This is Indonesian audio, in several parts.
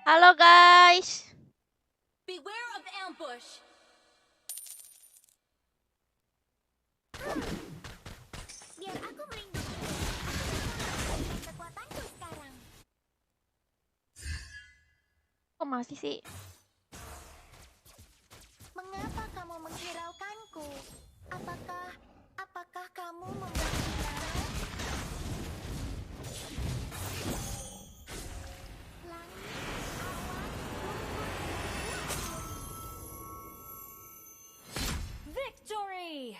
Halo guys. Beware of ambush. Biar aku melindungi. Aku merasakan kekuatanku sekarang. Kok masih sih? Mengapa kamu menghiraukanku? Apakah kamu membenci? Langit, awan, Victory!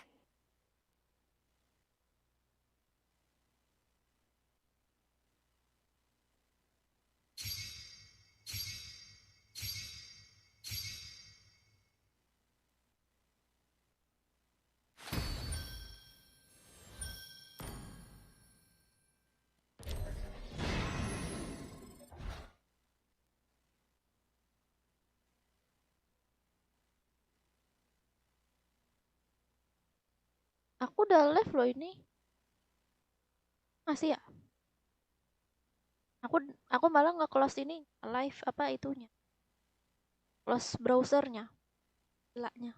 Aku udah live loh ini. Masih ya? Aku malah nggak close ini live apa itunya. Close browsernya. Gilanya.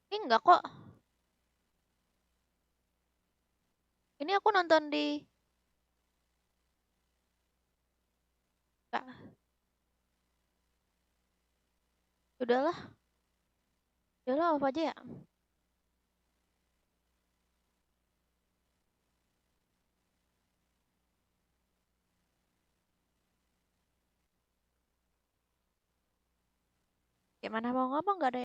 Ini enggak kok. Ini aku nonton di Kak. Udahlah. Udahlah apa aja ya. Gimana mau ngomong nggak ada